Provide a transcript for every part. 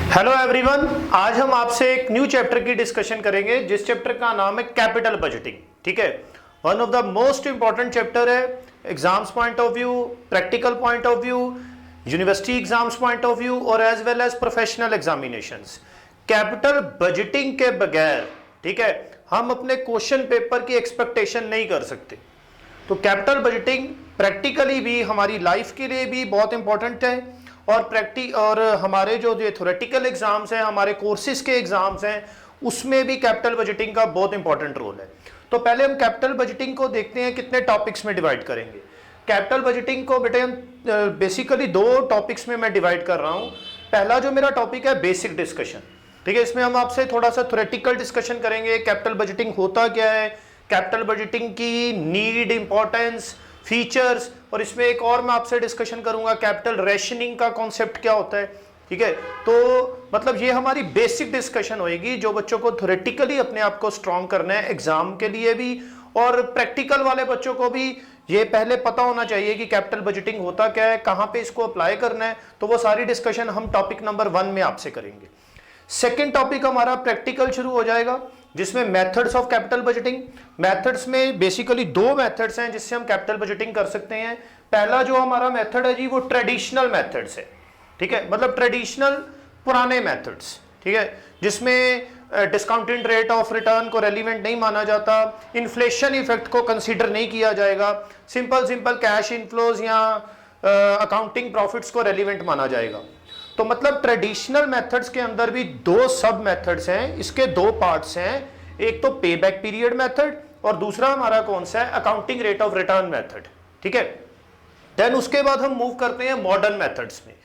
Hello everyone, आज हम आपसे एक न्यू चैप्टर की डिस्कशन करेंगे जिस चैप्टर का नाम है कैपिटल बजटिंग। ठीक है, one of the most important chapter है exams point of view, practical point of view, university exams point of view और as well as professional examinations. Capital budgeting के बगैर, ठीक है, हम अपने क्वेश्चन पेपर की एक्सपेक्टेशन नहीं कर सकते। तो कैपिटल बजटिंग प्रैक्टिकली भी हमारी लाइफ के लिए भी बहुत इंपॉर्टेंट है और हमारे जो थ्योरेटिकल एग्जाम्स हैं, हमारे कोर्सेज के एग्जाम्स हैं, उसमें भी कैपिटल बजटिंग का बहुत इंपॉर्टेंट रोल है। तो पहले हम कैपिटल बजटिंग को देखते हैं कितने टॉपिक्स में डिवाइड करेंगे। कैपिटल बजटिंग को बेटे हम बेसिकली दो टॉपिक्स में मैं डिवाइड कर रहा हूँ। पहला जो मेरा टॉपिक है बेसिक डिस्कशन, ठीक है, इसमें हम आपसे थोड़ा सा थ्योरेटिकल डिस्कशन करेंगे। कैपिटल बजटिंग होता क्या है, कैपिटल बजटिंग की नीड, इंपॉर्टेंस, फीचर्स, और इसमें एक और मैं आपसे डिस्कशन करूंगा कैपिटल रेशनिंग का कॉन्सेप्ट क्या होता है। ठीक है, तो मतलब ये हमारी बेसिक डिस्कशन होगी जो बच्चों को थ्योरेटिकली अपने आप को स्ट्रॉन्ग करना है एग्जाम के लिए भी, और प्रैक्टिकल वाले बच्चों को भी ये पहले पता होना चाहिए कि कैपिटल बजटिंग होता क्या है, कहां पे इसको अप्लाई करना है। तो वो सारी डिस्कशन हम टॉपिक नंबर 1 में आपसे करेंगे। सेकेंड टॉपिक हमारा प्रैक्टिकल शुरू हो जाएगा जिसमें methods of capital budgeting. Methods में बेसिकली दो मेथड्स हैं जिससे हम कैपिटल बजटिंग कर सकते हैं। पहला जो हमारा मेथड है जी वो ट्रेडिशनल मेथड्स है, ठीक है, मतलब ट्रेडिशनल पुराने मेथड्स, ठीक है, जिसमें डिस्काउंटेड रेट ऑफ रिटर्न को रेलिवेंट नहीं माना जाता, इन्फ्लेशन इफेक्ट को कंसीडर नहीं किया जाएगा, सिंपल कैश इनफ्लोज या अकाउंटिंग प्रॉफिट्स को रेलिवेंट माना जाएगा। तो मतलब ट्रेडिशनल मेथड्स के अंदर भी दो सब मेथड्स हैं, इसके दो पार्ट्स हैं, एक तो पे बैक पीरियड मेथड और दूसरा हमारा कौन सा है, accounting rate of return method. ठीक है, देन उसके बाद हम मूव करते हैं मॉडर्न मेथड्स में।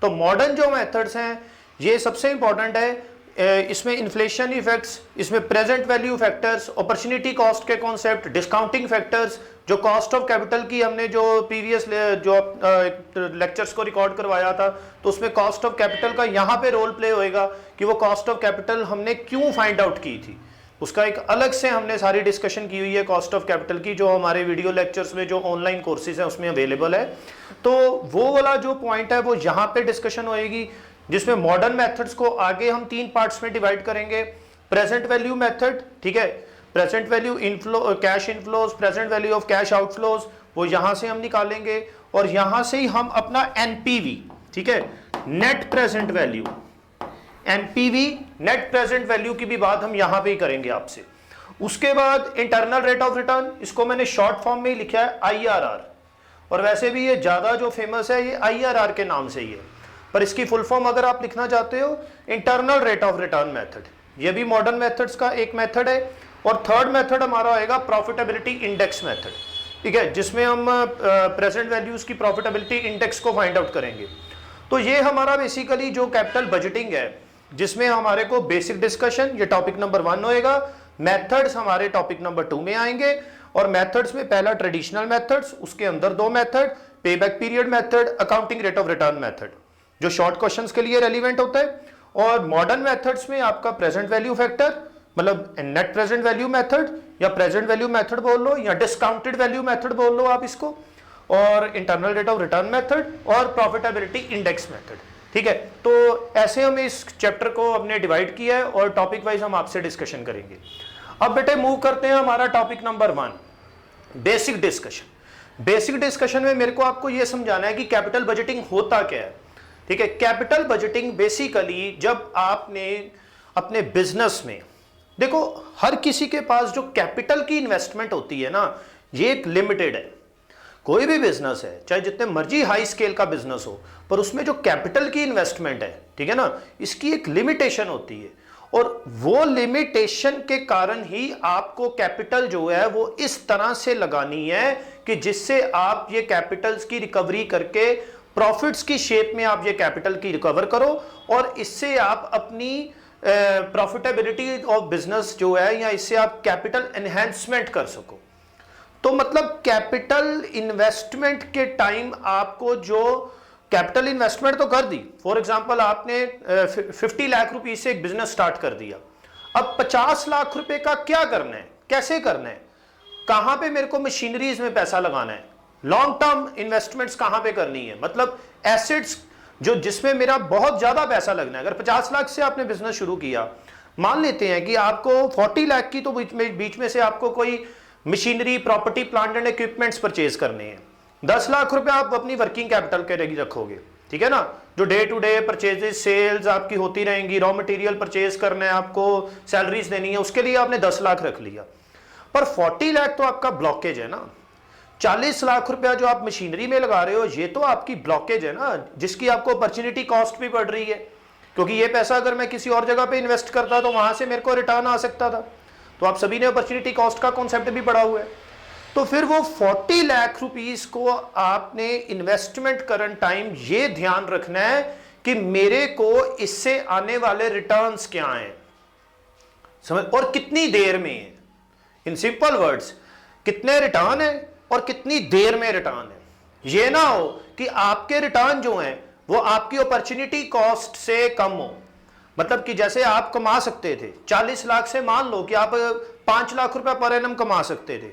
तो मॉडर्न जो मेथड्स हैं ये सबसे इंपॉर्टेंट है, इसमें इन्फ्लेशन इफेक्ट्स, इसमें present value factors, opportunity cost के कॉन्सेप्ट, डिस्काउंटिंग फैक्टर्स, जो कॉस्ट ऑफ कैपिटल की हमने जो प्रीवियस जो लेक्चर्स को रिकॉर्ड करवाया था तो उसमें कॉस्ट ऑफ कैपिटल का यहाँ पे रोल प्ले होएगा कि वो कॉस्ट ऑफ कैपिटल हमने क्यों फाइंड आउट की थी, उसका एक अलग से हमने सारी डिस्कशन की हुई है कॉस्ट ऑफ कैपिटल की, जो हमारे वीडियो लेक्चर्स में जो ऑनलाइन कोर्सेज हैं उसमें अवेलेबल है। तो वो वाला जो पॉइंट है वो यहाँ पे डिस्कशन होएगी, जिसमें मॉडर्न मेथड्स को आगे हम 3 पार्ट्स में डिवाइड करेंगे। प्रेजेंट वैल्यू मेथड, ठीक है, present value inflow, cash inflows, present value of cash outflows, वो यहां से हम निकालेंगे और यहां से ही हम अपना एनपीवी, ठीक है, net present value, NPV net present value की भी बात हम यहां पे ही करेंगे आपसे। उसके बाद इंटरनल रेट ऑफ रिटर्न, इसको मैंने शॉर्ट फॉर्म में ही लिखा है आईआरआर, और वैसे भी ये ज्यादा जो फेमस है ये आईआरआर के नाम से ही है, पर इसकी फुल फॉर्म अगर आप लिखना चाहते हो internal rate of return method, ये भी मॉडर्न मेथड्स का एक मेथड है। और थर्ड मेथड हमारा होएगा प्रॉफिटेबिलिटी इंडेक्स मेथड, ठीक है, जिसमें हम प्रेजेंट वैल्यूज की प्रॉफिटेबिलिटी इंडेक्स को फाइंड आउट करेंगे। तो ये हमारा बेसिकली जो कैपिटल बजटिंग है जिसमें हमारे को बेसिक डिस्कशन, ये टॉपिक नंबर 1 होएगा, मेथड्स हमारे टॉपिक नंबर 2 में आएंगे। और मेथड्स में पहला ट्रेडिशनल मेथड्स, उसके अंदर दो मेथड, पे back period method, accounting rate of return method, जो शॉर्ट क्वेश्चंस के लिए रेलिवेंट होता है। और मॉडर्न मेथड्स में आपका प्रेजेंट वैल्यू फैक्टर, मतलब नेट प्रेजेंट वैल्यू मेथड या प्रेजेंट वैल्यू मेथड बोल लो या डिस्काउंटेड वैल्यू मेथड बोल लो आप इसको, और internal rate of return method और प्रॉफिटेबिलिटी इंडेक्स मेथड। ठीक है, तो ऐसे हम इस चैप्टर को हमने डिवाइड किया है और टॉपिक वाइज हम आपसे डिस्कशन करेंगे। अब बेटे मूव करते हैं हमारा topic number 1, basic discussion. Basic discussion में मेरे को आपको यह समझाना है कि कैपिटल बजटिंग होता क्या है। ठीक है, कैपिटल बजटिंग बेसिकली जब आपने अपने बिजनेस में, देखो हर किसी के पास जो कैपिटल की इन्वेस्टमेंट होती है ना ये एक लिमिटेड है। कोई भी बिजनेस है चाहे जितने मर्जी हाई स्केल का बिजनेस हो, पर उसमें जो कैपिटल की इन्वेस्टमेंट है, ठीक है ना, इसकी एक लिमिटेशन होती है, और वो लिमिटेशन के कारण ही आपको कैपिटल जो है वो इस तरह से लगानी है कि जिससे आप ये कैपिटल्स की रिकवरी करके प्रॉफिट्स की शेप में आप ये कैपिटल की रिकवर करो, और इससे आप अपनी प्रॉफिटेबिलिटी ऑफ बिजनेस जो है या इससे आप कैपिटल एनहेंसमेंट कर सको। तो मतलब कैपिटल इन्वेस्टमेंट के टाइम आपको जो कैपिटल इन्वेस्टमेंट तो कर दी, फॉर एग्जांपल आपने 50 लाख रुपए से एक बिजनेस स्टार्ट कर दिया, अब 50 लाख रुपए का क्या करना है, कैसे करना है, कहां पे मेरे को मशीनरीज में पैसा लगाना है, लॉन्ग टर्म इन्वेस्टमेंट्स कहां पे करनी है, मतलब एसेट्स जो जिसमें मेरा बहुत ज्यादा पैसा लगना है। अगर 50 लाख से आपने बिजनेस शुरू किया, मान लेते हैं कि आपको 40 लाख की तो बीच में से आपको कोई machinery, property, plant and equipments purchase करने हैं, 10 लाख रुपए आप अपनी वर्किंग कैपिटल के लिए रखोगे, ठीक है ना, जो day to day purchases, sales आपकी होती रहेंगी, रॉ मटेरियल परचेज करना है आपको, सैलरीज देनी है, उसके लिए आपने 10 लाख रख लिया। पर 40 लाख तो आपका ब्लॉकेज है ना, 40 लाख रुपया जो आप मशीनरी में लगा रहे हो ये तो आपकी ब्लॉकेज है ना, जिसकी आपको अपॉर्चुनिटी कॉस्ट भी पड़ रही है, क्योंकि ये पैसा अगर मैं किसी और जगह पे इन्वेस्ट करता तो वहां से मेरे को रिटर्न आ सकता था। तो आप सभी ने अपॉर्चुनिटी कॉस्ट का कॉन्सेप्ट भी पढ़ा हुआ है। तो फिर वो 40 लाख रुपीस को आपने इन्वेस्टमेंट करंट टाइम ये ध्यान रखना है कि मेरे को इससे आने वाले रिटर्न्स क्या हैं, समझ, और कितनी देर में है। इन सिंपल वर्ड्स, कितने रिटर्न है और कितनी देर में रिटर्न है। ये ना हो कि आपके रिटर्न जो हैं वो आपकी अपॉर्चुनिटी कॉस्ट से कम हो। मतलब कि जैसे आप कमा सकते थे 40 लाख से, मान लो कि आप 5 लाख रुपए पर एनम कमा सकते थे,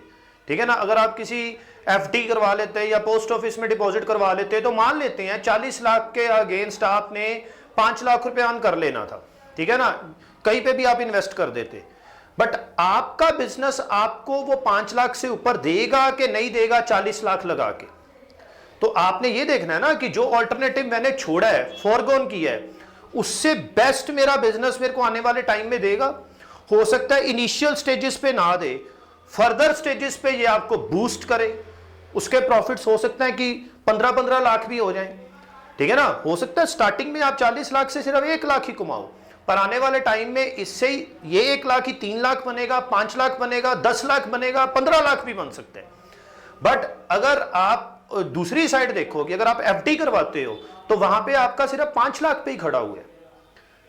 ठीक है ना, अगर आप किसी एफडी करवा लेते या पोस्ट ऑफिस में डिपॉजिट करवा लेते तो मान लेते हैं 40 लाख के अगेंस्ट आपने 5 लाख रुपए अर्न कर लेना था, ठीक है ना, कहीं पे भी आप इन्वेस्ट कर देते। बट आपका बिजनेस आपको वो 5 लाख से ऊपर देगा कि नहीं देगा 40 लाख लगा के। तो आपने ये देखना है ना कि जो ऑल्टरनेटिव मैंने छोड़ा है, फॉरगोन किया है, उससे बेस्ट मेरा बिजनेस मेरे को आने वाले टाइम में देगा। हो सकता है इनिशियल स्टेजेस पे ना दे, फर्दर स्टेजेस पे ये आपको बूस्ट करे, उसके प्रॉफिट्स हो सकता है कि 15-15 लाख भी हो जाएं, ठीक है ना। हो सकता है स्टार्टिंग में आप 40 लाख से सिर्फ 1 लाख ही कमाओ, पर आने वाले टाइम में इससे ही ये 1 लाख ही 3 लाख बनेगा, 5 लाख बनेगा, 10 लाख बनेगा, 15 लाख भी बन सकते हैं। बट अगर आप दूसरी साइड देखोगे, अगर आप एफडी करवाते हो तो वहां पे आपका सिर्फ 5 लाख पे ही खड़ा हुआ है,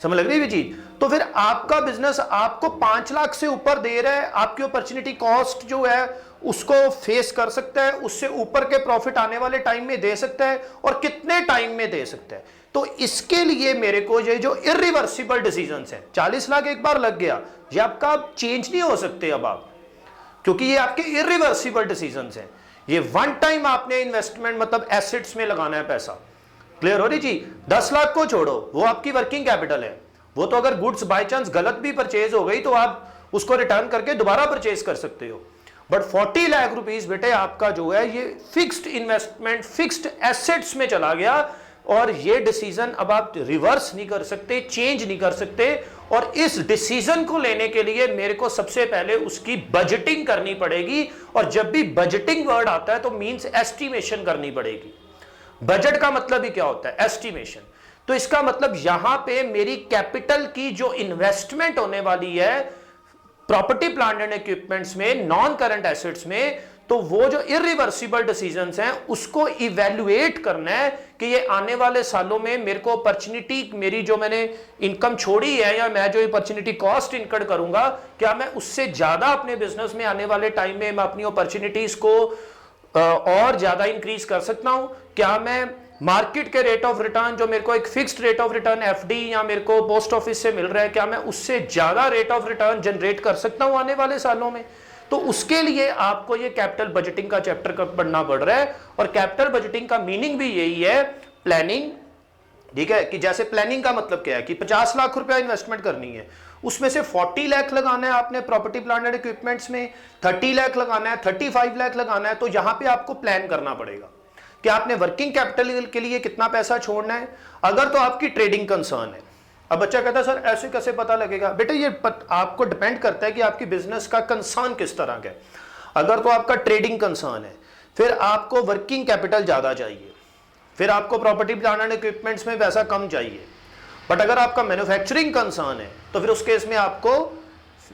समझ लग रही है चीज। तो फिर आपका बिजनेस आपको 5 लाख से ऊपर दे रहा है, आपकी अपॉर्चुनिटी कॉस्ट जो है उसको फेस कर सकता है, उससे ऊपर के प्रॉफिट आने वाले टाइम में दे सकता है, और कितने टाइम में दे सकता है। तो इसके लिए मेरे को ये जो इरिवर्सिबल डिसीजंस हैं, 40 लाख एक बार लग गया, ये आपका चेंज नहीं हो सकते अब आप, क्योंकि ये आपके इरिवर्सिबल डिसीजंस हैं। ये वन टाइम आपने इन्वेस्टमेंट मतलब एसेट्स में लगाना है पैसा। क्लियर हो रही जी। 10 लाख को छोड़ो, वो आपकी वर्किंग कैपिटल है, वो तो अगर गुड्स बाय चांस गलत भी परचेज हो गई तो आप उसको रिटर्न करके दोबारा परचेज कर सकते हो। बट 40 लाख रुपीस बेटे आपका जो है ये फिक्स्ड इन्वेस्टमेंट, फिक्स्ड एसेट्स में चला गया, और ये डिसीजन अब आप रिवर्स नहीं कर सकते, चेंज नहीं कर सकते। और इस डिसीजन को लेने के लिए मेरे को सबसे पहले उसकी बजटिंग करनी पड़ेगी, और जब भी बजटिंग वर्ड आता है तो मींस एस्टिमेशन करनी पड़ेगी। बजट का मतलब ही क्या होता है? एस्टिमेशन। तो इसका मतलब यहां पे मेरी कैपिटल की जो इन्वेस्टमेंट होने वाली है प्रॉपर्टी, प्लांट एंड इक्विपमेंट्स में, नॉन करंट एसेट्स में, तो वो जो इरिवर्सिबल डिसीजंस हैं उसको इवैल्यूएट करना है कि ये आने वाले सालों में मेरे को अपॉर्चुनिटी, मेरी जो मैंने इनकम छोड़ी है या मैं जो अपॉर्चुनिटी कॉस्ट इनकर्ड करूंगा, क्या मैं उससे ज्यादा अपने बिजनेस में आने वाले टाइम में मैं अपनी अपॉर्चुनिटीज को और ज्यादा इंक्रीज कर सकता हूं? क्या मैं मार्केट के रेट ऑफ रिटर्न, जो मेरे को एक fixed rate of return FD या मेरे को पोस्ट ऑफिस से मिल रहा है, क्या मैं उससे ज्यादा रेट ऑफ रिटर्न जनरेट कर सकता हूं आने वाले सालों में? तो उसके लिए आपको ये कैपिटल बजटिंग का चैप्टर पढ़ना पड़ रहा है। और कैपिटल बजटिंग का मीनिंग भी यही है, प्लानिंग, ठीक है, कि जैसे प्लानिंग का मतलब क्या है कि 50 लाख रुपया इन्वेस्टमेंट करनी है, उसमें से 40 लाख लगाना है आपने प्रॉपर्टी, प्लांट एंड इक्विपमेंट्स में, 30 लाख लगाना है, 35 लाख लगाना है। तो यहां पे आपको प्लान करना पड़ेगा कि आपने वर्किंग कैपिटल के लिए कितना पैसा छोड़ना है। अगर तो आपकी ट्रेडिंग कंसर्न है, अब बच्चा कहता है सर ऐसे कैसे पता लगेगा? बेटा ये आपको डिपेंड करता है कि आपकी बिजनेस का कंसर्न किस तरह का है। अगर तो आपका ट्रेडिंग कंसर्न है, फिर आपको वर्किंग कैपिटल ज्यादा चाहिए, फिर आपको प्रॉपर्टी, प्लांट एंड इक्विपमेंट्स में पैसा कम चाहिए। बट अगर आपका मैन्युफैक्चरिंग कंसर्न है तो फिर उस केस में आपको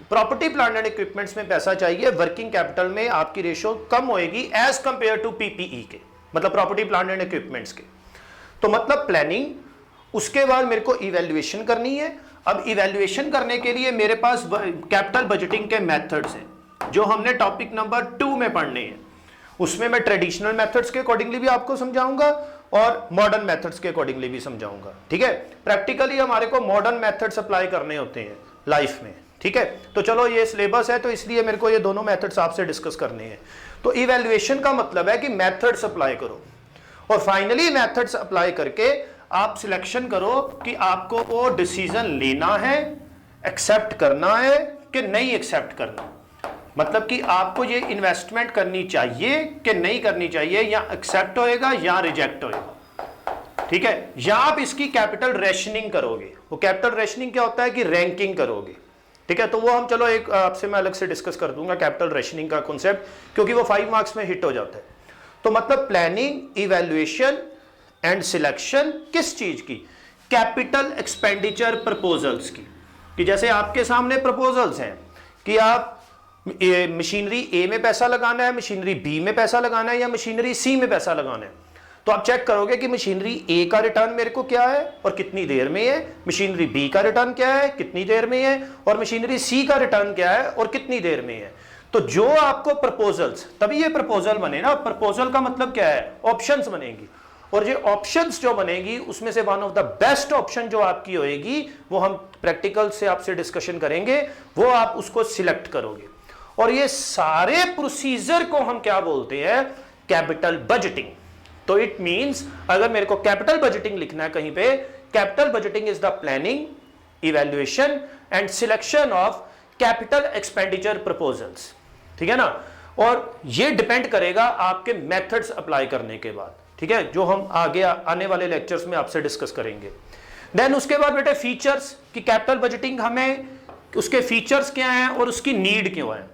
प्रॉपर्टी, प्लांट एंड इक्विपमेंट्स में पैसा चाहिए, वर्किंग कैपिटल में आपकी रेशियो कम होएगी एज कंपेयर टू पीपीई के, मतलब प्रॉपर्टी, प्लांट एंड इक्विपमेंट्स के। तो मतलब प्लानिंग, उसके बाद मेरे को इवैल्यूएशन करनी है। अब इवैल्यूएशन करने के लिए मेरे पास कैपिटल बजटिंग के मेथड्स हैं जो हमने टॉपिक नंबर 2 में पढ़ने हैं। उसमें मैं ट्रेडिशनल मेथड्स के अकॉर्डिंगली भी आपको समझाऊंगा और मॉडर्न मेथड्स के अकॉर्डिंगली भी समझाऊंगा, ठीक है। प्रैक्टिकली हमारे को मॉडर्न मेथड्स अप्लाई करने होते हैं लाइफ में, ठीक है। तो चलो ये सिलेबस है तो इसलिए मेरे को ये दोनों मेथड्स आपसे डिस्कस करने हैं। तो इवैल्यूएशन का मतलब है कि मेथड्स अप्लाई करो, और फाइनली मेथड्स अप्लाई करके आप सिलेक्शन करो कि आपको वो डिसीजन लेना है, एक्सेप्ट करना है कि नहीं एक्सेप्ट करना। मतलब कि आपको ये इन्वेस्टमेंट करनी चाहिए कि नहीं करनी चाहिए, या एक्सेप्ट होएगा या रिजेक्ट होएगा। ठीक है, या आप इसकी कैपिटल रेशनिंग करोगे। वो कैपिटल रेशनिंग क्या होता है कि रैंकिंग करोगे। ठीक है, तो वो हम चलो एक आपसे मैं अलग से डिस्कस कर दूंगा कैपिटल रेशनिंग का कॉन्सेप्ट, क्योंकि वो 5 मार्क्स में हिट हो जाता है। तो मतलब प्लानिंग, इवैल्यूएशन एंड सिलेक्शन किस चीज की? कैपिटल एक्सपेंडिचर प्रपोजल्स की। कि जैसे आपके सामने प्रपोजल्स हैं कि आप मशीनरी ए में पैसा लगाना है, मशीनरी बी में पैसा लगाना है, या मशीनरी सी में पैसा लगाना है, तो आप चेक करोगे कि मशीनरी ए का रिटर्न मेरे को क्या है और कितनी देर में है, मशीनरी बी का रिटर्न क्या है, कितनी देर में है, और मशीनरी सी का रिटर्न क्या है और कितनी देर में है। तो जो आपको प्रपोजल्स, तभी ये प्रपोजल बने ना। प्रपोजल का मतलब क्या है? ऑप्शंस बनेगी, और ये ऑप्शंस जो बनेगी उसमें से one of the best option जो आपकी होएगी, वो हम प्रैक्टिकल से आपसे डिस्कशन करेंगे, वो आप उसको सिलेक्ट करोगे। और ये सारे प्रोसीजर को हम क्या बोलते हैं? Capital budgeting. तो इट मींस अगर मेरे को कैपिटल बजटिंग लिखना है कहीं पे, capital budgeting is the planning, evaluation and selection of capital expenditure proposals. ठीक है ना। और ये डिपेंड करेगा आपके मेथड्स अप्लाई करने के बाद। ठीक है, जो हम आगे आने वाले लेक्चर्स में आपसे डिस्कस करेंगे। देन उसके बाद बेटे फीचर्स, कि कैपिटल बजटिंग हमें उसके फीचर्स क्या हैं और उसकी नीड क्यों है।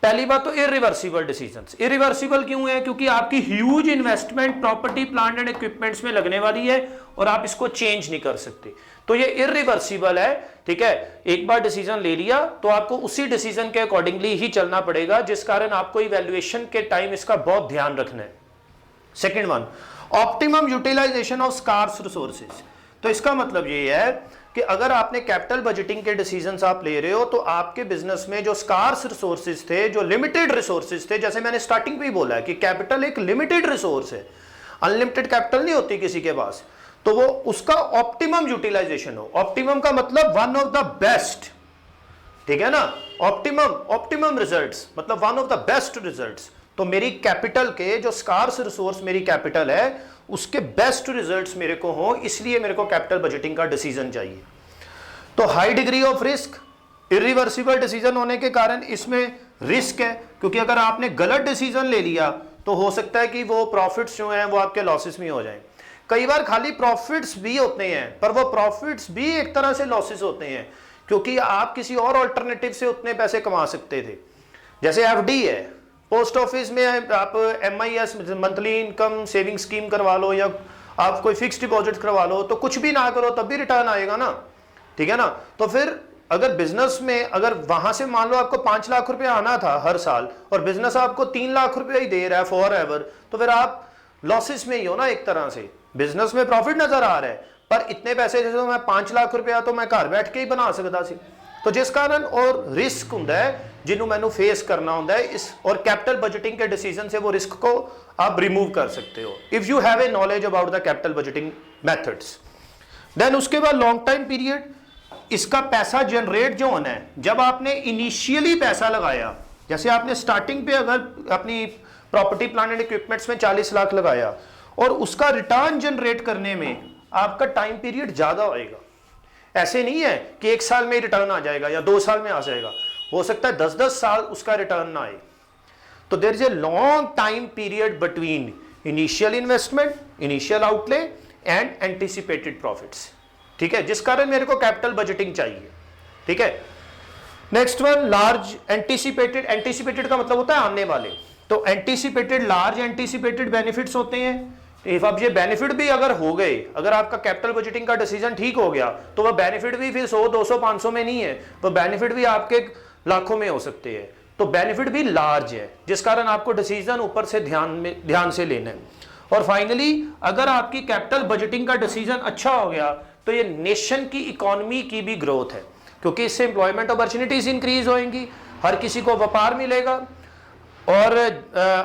पहली बात तो इरिवर्सिबल डिसीजंस। इरिवर्सिबल क्यों है? क्योंकि आपकी huge investment property, plant and equipments में लगने वाली है और आप इसको चेंज नहीं कर सकते, तो ये इरिवर्सिबल है। ठीक है, एक बार डिसीजन ले लिया तो आपको उसी डिसीजन के अकॉर्डिंगली ही चलना पड़ेगा, जिस कारण आपको इवैल्यूएशन के टाइम इसका बहुत ध्यान रखना है। Second one, optimum utilisation of scarce resources. तो इसका मतलब ये है कि अगर आपने कैपिटल बजटिंग के डिसीजंस आप ले रहे हो, तो आपके बिजनेस में जो स्कार्स रिसोर्सेज थे, जो लिमिटेड रिसोर्सेज थे, जैसे मैंने स्टार्टिंग पे ही बोला है कि कैपिटल एक लिमिटेड रिसोर्स है, अनलिमिटेड कैपिटल नहीं होती किसी के पास, तो वो उसका ऑप्टिमम यूटिलाइजेशन हो। ऑप्टिमम का मतलब वन ऑफ द बेस्ट। ठीक है ना, ऑप्टिमम रिजल्ट्स मतलब one of the best results. तो मेरी कैपिटल के जो स्कार्स रिसोर्स मेरी कैपिटल है, उसके बेस्ट रिजल्ट्स मेरे को हो, इसलिए मेरे को कैपिटल बजटिंग का डिसीजन चाहिए। तो high degree of risk, irreversible decision होने के कारण इसमें रिस्क है, क्योंकि अगर आपने गलत डिसीजन ले लिया तो हो सकता है कि वो प्रॉफिट्स जो हैं वो आपके लॉसेस में हो जाएं। कई बार खाली प्रॉफिट्स भी होते हैं, पर वो प्रॉफिट्स भी एक तरह से लॉसेस होते हैं, क्योंकि आप किसी और ऑल्टरनेटिव से उतने पैसे कमा सकते थे। जैसे एफडी है, पोस्ट ऑफिस में आप MIS monthly income saving scheme करवा लो, या आप कोई फिक्स डिपॉजिट करवा लो, तो कुछ भी ना करो तब भी रिटर्न आएगा ना। ठीक है ना। तो फिर अगर बिजनेस में, अगर वहां से मान लो आपको 5 लाख रुपए आना था हर साल, और बिजनेस आपको 3 लाख रुपए ही दे रहा है फॉर एवर, तो फिर आप लॉसेस में ही हो ना एक तरह से। बिजनेस में प्रॉफिट नजर आ रहा है, पर इतने पैसे जैसे मैं 5 लाख रुपया तो मैं घर बैठ के ही बना सकता सी। तो जिस कारण और रिस्क होता है जिन्हों मैनू फेस करना होता है इस, और कैपिटल बजटिंग के डिसीजन से वो रिस्क को आप रिमूव कर सकते हो if you have a knowledge about the capital budgeting methods. Then उसके बाद लॉन्ग टाइम पीरियड, इसका पैसा जनरेट जो होना है, जब आपने इनिशियली पैसा लगाया, जैसे आपने स्टार्टिंग पे अगर अपनी प्रॉपर्टी प्लांट एंड इक्विपमेंट्स में 40 लाख लगाया, और उसका रिटर्न जनरेट करने में आपका टाइम पीरियड ज्यादा होएगा। ऐसे नहीं है कि 1 साल में रिटर्न आ जाएगा या 2 साल में आ जाएगा, हो सकता है 10-10 साल उसका रिटर्न ना आए। तो there is a long time period between initial investment, initial outlay and anticipated profits. ठीक है, जिस कारण मेरे को कैपिटल बजटिंग चाहिए। ठीक है, next one, large anticipated. Anticipated का मतलब होता है आने वाले, तो एंटिसिपेटेड, लार्ज एंटिसिपेटेड बेनिफिट्स होते हैं। इफ अब ये बेनिफिट भी अगर हो गए, अगर आपका कैपिटल बजटिंग का डिसीजन ठीक हो गया, तो वह बेनिफिट भी फिर 100, 200, 500 में नहीं है, वह बेनिफिट भी आपके लाखों में हो सकते हैं। तो बेनिफिट भी लार्ज है, जिस कारण आपको डिसीजन ऊपर से ध्यान से लेना है। और फाइनली, अगर आपकी कैपिटल बजटिंग का डिसीजन अच्छा हो गया, तो ये नेशन की इकोनॉमी की भी ग्रोथ है, क्योंकि इससे एम्प्लॉयमेंट अपॉर्चुनिटीज इंक्रीज होंगी, हर किसी को व्यापार मिलेगा, और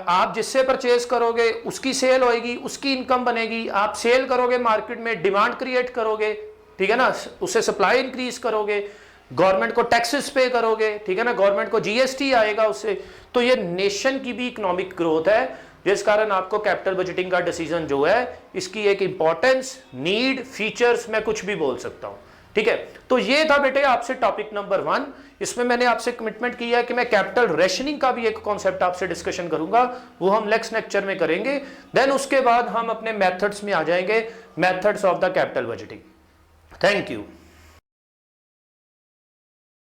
आप जिससे परचेज करोगे उसकी सेल होएगी, उसकी इनकम बनेगी, आप सेल करोगे मार्केट में, डिमांड क्रिएट करोगे। ठीक है ना, उससे सप्लाई इंक्रीज करोगे, गवर्नमेंट को टैक्सेस पे करोगे। ठीक है ना, गवर्नमेंट को GST आएगा उससे। तो ये नेशन की भी इकोनॉमिक ग्रोथ है, जिस कारण आपको कैपिटल बजटिंग का डिसीजन जो है इसकी एक इंपॉर्टेंस, नीड, फीचर्स मैं कुछ भी बोल सकता हूं। ठीक है, तो ये था बेटे आपसे टॉपिक नंबर 1। इसमें मैंने आपसे कमिटमेंट किया है कि मैं कैपिटल रेशनिंग का भी एक कॉन्सेप्ट आपसे डिस्कशन करूंगा, वो हम नेक्स्ट लेक्चर में करेंगे। देन उसके बाद हम अपने मेथड्स में आ जाएंगे, methods of the capital budgeting. Thank you.